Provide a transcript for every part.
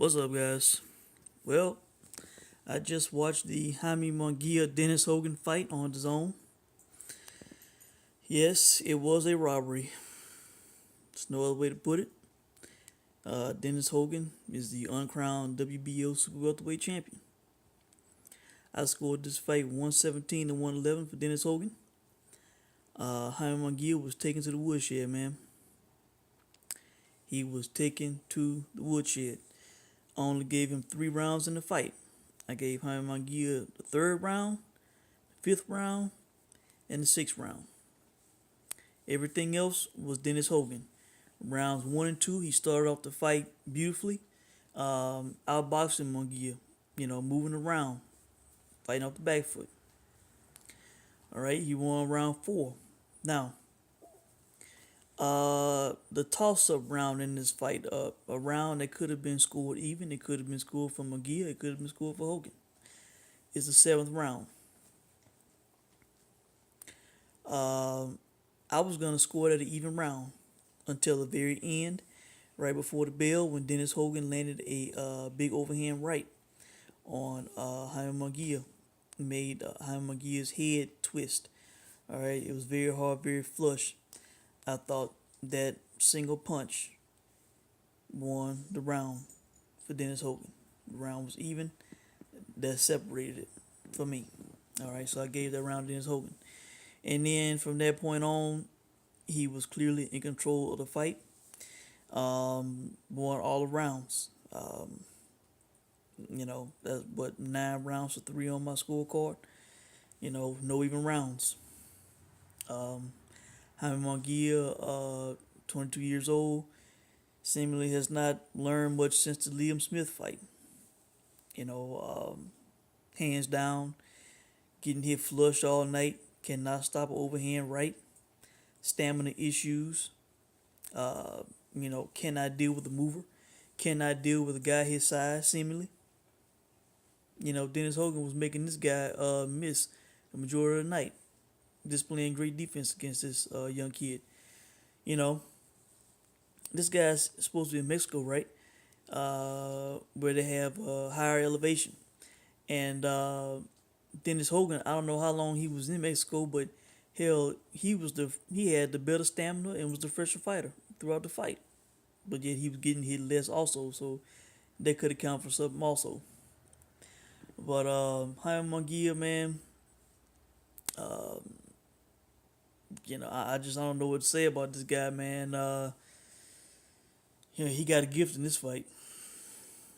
What's up, guys? Well, I just watched the Jaime Munguia Dennis Hogan fight on the zone. Yes, it was a robbery. There's no other way to put it. Dennis Hogan is the uncrowned WBO Super Welterweight champion. I scored this fight 117 to 111 for Dennis Hogan. Jaime Munguia was taken to the woodshed, man. He was taken to the woodshed. I only gave him 3 rounds in the fight. I gave Jaime Munguia the third round, fifth round, and the sixth round. Everything else was Dennis Hogan. Rounds 1 and 2, he started off the fight beautifully, outboxing Munguia, moving around, fighting off the back foot. All right, he won round 4. Now, the toss-up round in this fight, a round that could have been scored even, it could have been scored for Munguia, it could have been scored for Hogan, is the 7th round. I was going to score it at an even round until the very end, right before the bell, when Dennis Hogan landed a big overhand right on Jaime Munguia, made Jaime Munguia's head twist. All right, it was very hard, very flush. I thought that single punch won the round for Dennis Hogan. The round was even. That separated it for me. All right, so I gave that round to Dennis Hogan. And then from that point on, he was clearly in control of the fight. Won all the rounds. That's what 9 rounds to 3 on my scorecard. No even rounds. Jaime Munguia, 22 years old, seemingly has not learned much since the Liam Smith fight. Hands down, getting hit flush all night, cannot stop an overhand right. Stamina issues. Cannot deal with the mover. Cannot deal with a guy his size, seemingly. Dennis Hogan was making this guy miss the majority of the night, displaying great defense against this young kid. This guy's supposed to be in Mexico, right? Where they have higher elevation. And Dennis Hogan, I don't know how long he was in Mexico, but hell, he had the better stamina and was the fresher fighter throughout the fight. But yet he was getting hit less also, so that could account for something also. But Jaime Munguia, man, I don't know what to say about this guy, man. He got a gift in this fight.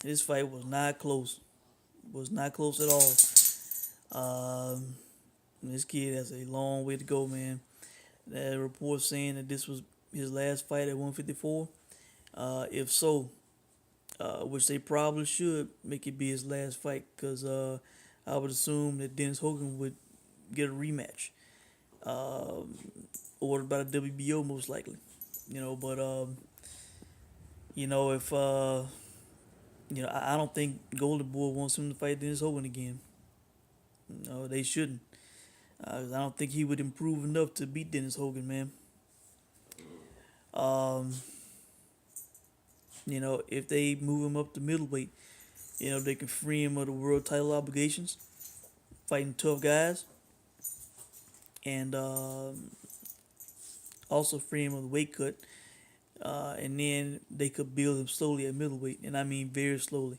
This fight was not close. Was not close at all. This kid has a long way to go, man. That report saying that this was his last fight at 154. If so, which they probably should make it be his last fight, because I would assume that Dennis Hogan would get a rematch, ordered by the WBO most likely. But if I don't think Golden Boy wants him to fight Dennis Hogan again. No, they shouldn't. I don't think he would improve enough to beat Dennis Hogan, man. If they move him up to middleweight, they can free him of the world title obligations, fighting tough guys, and also free him of the weight cut. And then they could build him slowly at middleweight, and I mean very slowly.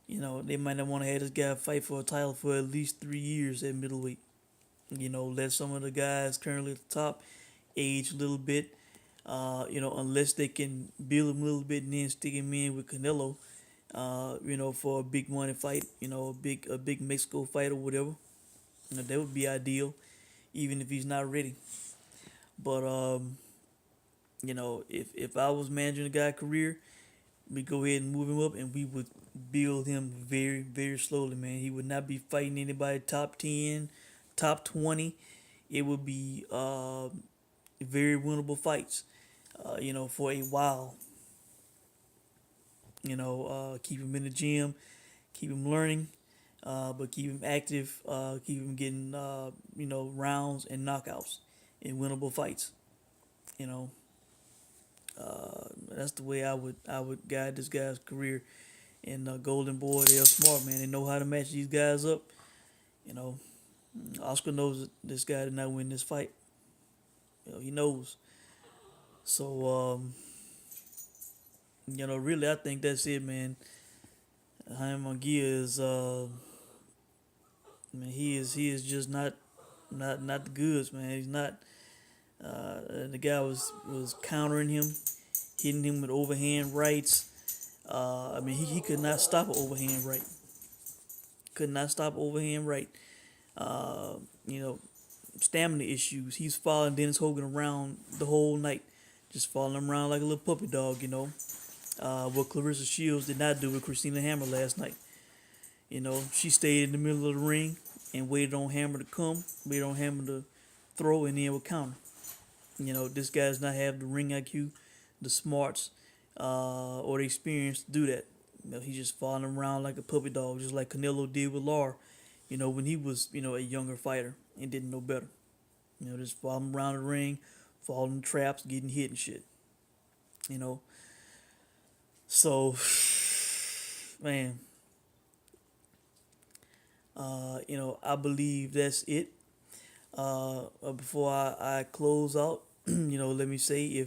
They might not want to have this guy fight for a title for at least 3 years at middleweight. Let some of the guys currently at the top age a little bit. Unless they can build him a little bit and then stick him in with Canelo, for a big money fight, a big Mexico fight or whatever. That would be ideal, even if he's not ready. But if I was managing a guy's career, we go ahead and move him up, and we would build him very, very slowly, man. He would not be fighting anybody top 10, top 20. It would be very winnable fights, for a while. Keep him in the gym, keep him learning, but keep him active, keep him getting, rounds and knockouts in winnable fights. That's the way I would guide this guy's career. and Golden Boy, they're smart, man. They know how to match these guys up. You know, Oscar knows that this guy did not win this fight. He knows. So, really, I think that's it, man. Jaime Munguia is, man, he is just not the goods, man. He's not. The guy was countering him, hitting him with overhand rights. He could not stop an overhand right. Could not stop overhand right. Uh, you know, Stamina issues. He's following Dennis Hogan around the whole night, just following him around like a little puppy dog. What Clarissa Shields did not do with Christina Hammer last night. She stayed in the middle of the ring and waited on Hammer to come, waited on Hammer to throw, and then would counter. This guy does not have the ring IQ, the smarts, or the experience to do that. He's just following him around like a puppy dog, just like Canelo did with Lar, when he was, a younger fighter and didn't know better. Just following him around the ring, falling traps, getting hit and shit. So, man, I believe that's it. Before I close out, let me say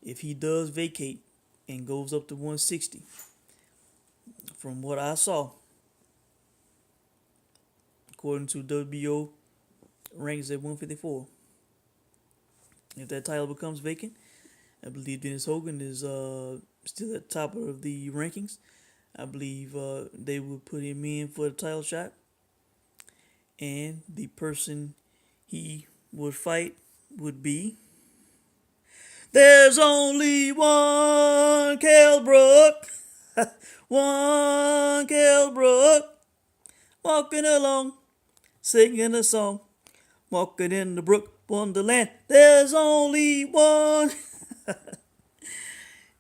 if he does vacate and goes up to 160, from what I saw, according to WBO ranks at 154, if that title becomes vacant, I believe Dennis Hogan is still at the top of the rankings. I believe they would put him in for the title shot, and the person he would fight would be, there's only one Kell Brook, one Kell Brook, walking along, singing a song, walking in the brook wonderland. There's only one.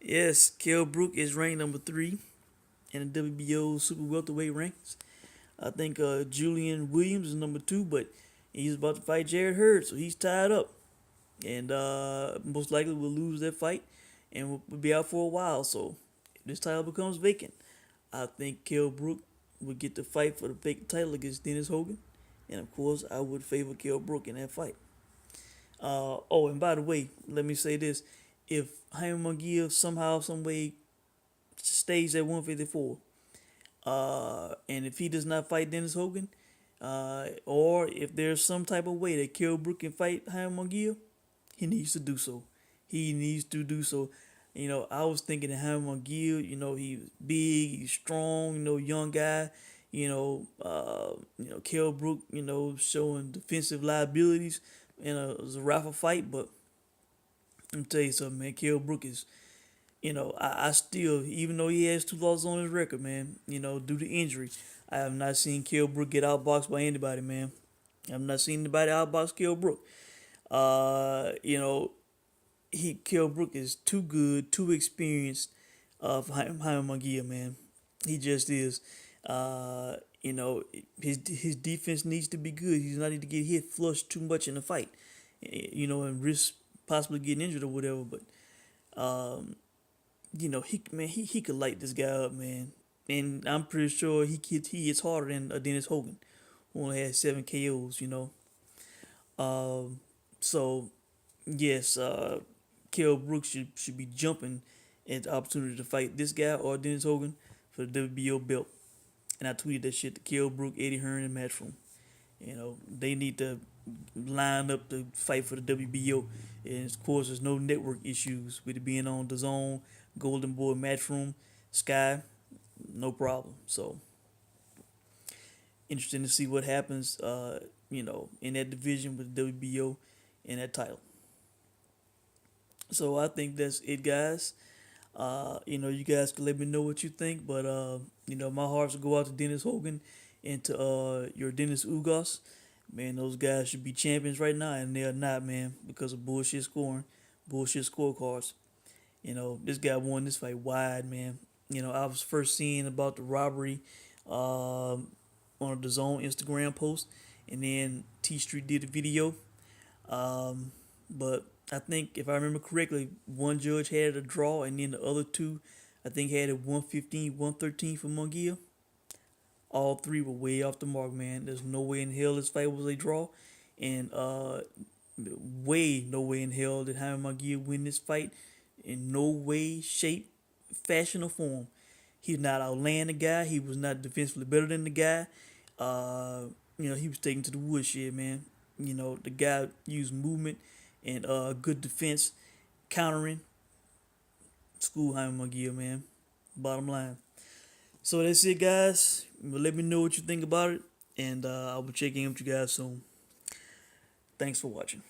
Yes, Kell Brook is ranked number 3 in the WBO super welterweight rankings. I think Julian Williams is number 2, but he's about to fight Jared Hurd, so he's tied up. And most likely will lose that fight and will be out for a while. So if this title becomes vacant, I think Kell Brook would get the fight for the vacant title against Dennis Hogan. And of course, I would favor Kell Brook in that fight. And by the way, let me say this. If Jaime Munguia somehow, some way stays at 154, and if he does not fight Dennis Hogan, or if there's some type of way that Kell Brook can fight Jaime Munguia, he needs to do so. He needs to do so. I was thinking that Jaime Munguia, he's big, he's strong, young guy. Kell Brook, showing defensive liabilities in a Zarafa fight, but let me tell you something, man. Kell Brook is, I still, even though he has 2 losses on his record, man, due to injury, I have not seen Kell Brook get outboxed by anybody, man. I have not seen anybody outbox Kell Brook. Kell Brook is too good, too experienced for Jaime Munguia, man. He just is. His defense needs to be good. He does not need to get hit flush too much in the fight, and risk possibly getting injured or whatever. But he could light this guy up, man. And I'm pretty sure he hits harder than Dennis Hogan, who only had 7 KOs. So yes, Kell Brook should be jumping at the opportunity to fight this guy or Dennis Hogan for the WBO belt. And I tweeted that shit to Kell Brook, Eddie Hearn, and Matchroom. They need to line up to fight for the WBO. And of course, there's no network issues with it being on DAZN, Golden Boy, Matchroom, Sky, no problem. So, interesting to see what happens, in that division with the WBO and that title. So I think that's it, guys. You guys can let me know what you think, but my hearts will go out to Dennis Hogan and to your Dennis Ugas. Man, those guys should be champions right now, and they're not, man, because of bullshit scoring, bullshit scorecards. This guy won this fight wide, man. I was first seeing about the robbery on the DAZN Instagram post, and then T Street did a video. But I think, if I remember correctly, one judge had a draw, and then the other 2 I think had it 115, 113 for Munguia. All three were way off the mark, man. There's no way in hell this fight was a draw, and way no way in hell did Jaime Munguia win this fight. In no way, shape, fashion, or form. He's not outland the guy. He was not defensively better than the guy. He was taken to the woodshed, man. The guy used movement and good defense, countering. School Jaime Munguia, man. Bottom line. So that's it, guys. Let me know what you think about it, and I will check in with you guys soon. Thanks for watching.